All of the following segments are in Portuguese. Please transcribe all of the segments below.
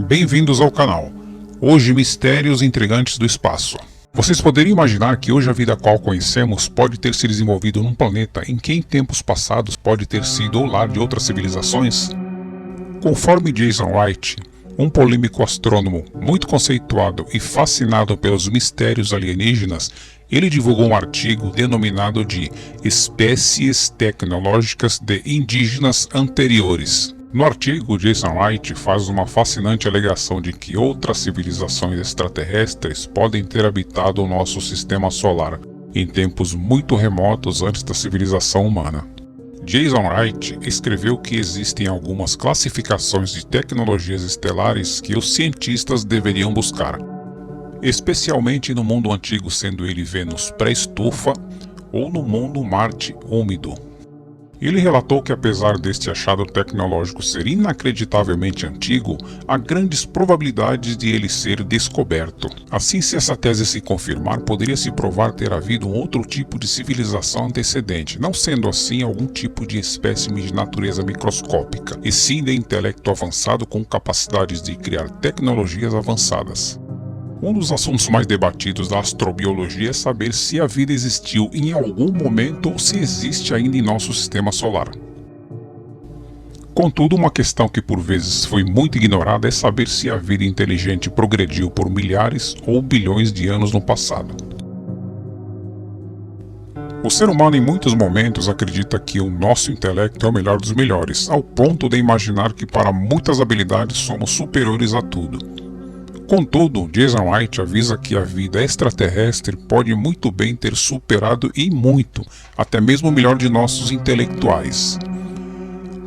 Bem-vindos ao canal. Hoje, mistérios intrigantes do espaço. Vocês poderiam imaginar que hoje a vida a qual conhecemos pode ter se desenvolvido num planeta em que em tempos passados pode ter sido o lar de outras civilizações? Conforme Jason Wright, um polêmico astrônomo muito conceituado e fascinado pelos mistérios alienígenas, ele divulgou um artigo denominado de Espécies Tecnológicas de Indígenas Anteriores. No artigo, Jason Wright faz uma fascinante alegação de que outras civilizações extraterrestres podem ter habitado o nosso sistema solar em tempos muito remotos antes da civilização humana. Jason Wright escreveu que existem algumas classificações de tecnologias estelares que os cientistas deveriam buscar, especialmente no mundo antigo, sendo ele Vênus pré-estufa ou no mundo Marte úmido. Ele relatou que apesar deste achado tecnológico ser inacreditavelmente antigo, há grandes probabilidades de ele ser descoberto. Assim, se essa tese se confirmar, poderia se provar ter havido um outro tipo de civilização antecedente, não sendo assim algum tipo de espécime de natureza microscópica, e sim de intelecto avançado com capacidades de criar tecnologias avançadas. Um dos assuntos mais debatidos da astrobiologia é saber se a vida existiu em algum momento ou se existe ainda em nosso sistema solar. Contudo, uma questão que por vezes foi muito ignorada é saber se a vida inteligente progrediu por milhares ou bilhões de anos no passado. O ser humano em muitos momentos acredita que o nosso intelecto é o melhor dos melhores, ao ponto de imaginar que para muitas habilidades somos superiores a tudo. Contudo, Jason Wright avisa que a vida extraterrestre pode muito bem ter superado e muito, até mesmo o melhor de nossos intelectuais.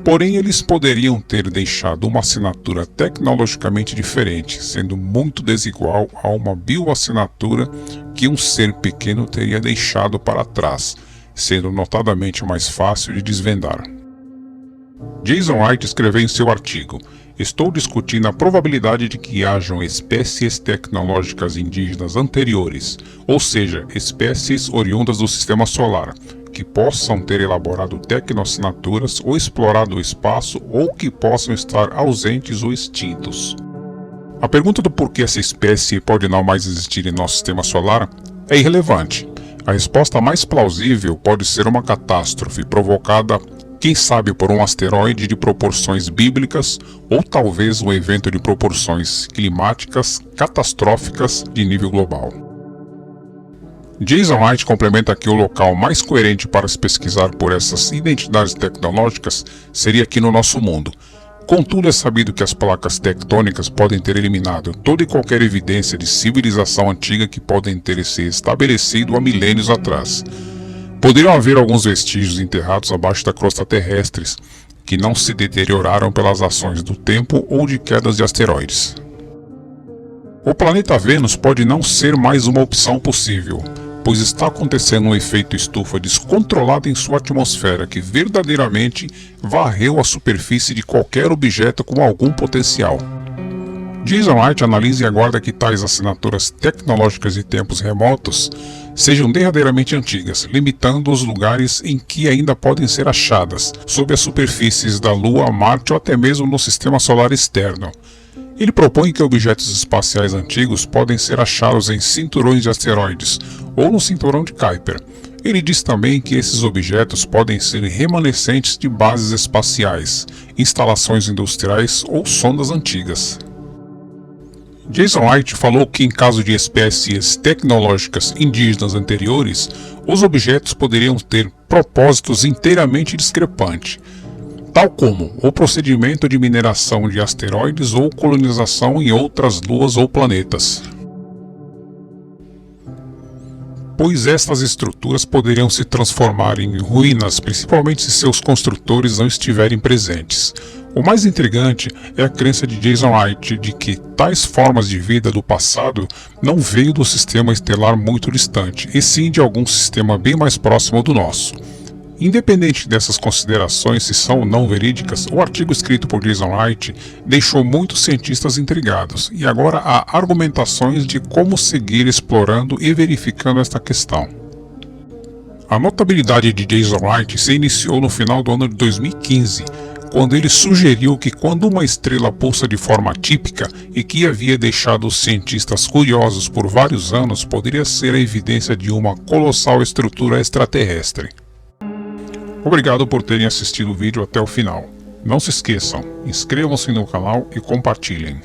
Porém, eles poderiam ter deixado uma assinatura tecnologicamente diferente, sendo muito desigual a uma bioassinatura que um ser pequeno teria deixado para trás, sendo notadamente mais fácil de desvendar. Jason Wright escreveu em seu artigo: "Estou discutindo a probabilidade de que hajam espécies tecnológicas indígenas anteriores, ou seja, espécies oriundas do sistema solar, que possam ter elaborado tecnoassinaturas ou explorado o espaço ou que possam estar ausentes ou extintos." A pergunta do porquê essa espécie pode não mais existir em nosso sistema solar é irrelevante. A resposta mais plausível pode ser uma catástrofe provocada, quem sabe, por um asteroide de proporções bíblicas ou talvez um evento de proporções climáticas catastróficas de nível global. Jason Wright complementa que o local mais coerente para se pesquisar por essas identidades tecnológicas seria aqui no nosso mundo. Contudo, é sabido que as placas tectônicas podem ter eliminado toda e qualquer evidência de civilização antiga que podem ter se estabelecido há milênios atrás. Poderiam haver alguns vestígios enterrados abaixo da crosta terrestre, que não se deterioraram pelas ações do tempo ou de quedas de asteroides. O planeta Vênus pode não ser mais uma opção possível, pois está acontecendo um efeito estufa descontrolado em sua atmosfera que verdadeiramente varreu a superfície de qualquer objeto com algum potencial. Jason Wright analisa e aguarda que tais assinaturas tecnológicas de tempos remotos sejam derradeiramente antigas, limitando os lugares em que ainda podem ser achadas, sob as superfícies da Lua, Marte ou até mesmo no sistema solar externo. Ele propõe que objetos espaciais antigos podem ser achados em cinturões de asteroides ou no cinturão de Kuiper. Ele diz também que esses objetos podem ser remanescentes de bases espaciais, instalações industriais ou sondas antigas. Jason Wright falou que em caso de espécies tecnológicas indígenas anteriores, os objetos poderiam ter propósitos inteiramente discrepantes, tal como o procedimento de mineração de asteroides ou colonização em outras luas ou planetas, pois estas estruturas poderiam se transformar em ruínas, principalmente se seus construtores não estiverem presentes. O mais intrigante é a crença de Jason Wright de que tais formas de vida do passado não veio do sistema estelar muito distante, e sim de algum sistema bem mais próximo do nosso. Independente dessas considerações se são ou não verídicas, o artigo escrito por Jason Wright deixou muitos cientistas intrigados, e agora há argumentações de como seguir explorando e verificando esta questão. A notabilidade de Jason Wright se iniciou no final do ano de 2015, quando ele sugeriu que quando uma estrela pulsa de forma atípica e que havia deixado os cientistas curiosos por vários anos, poderia ser a evidência de uma colossal estrutura extraterrestre. Obrigado por terem assistido o vídeo até o final. Não se esqueçam, inscrevam-se no canal e compartilhem.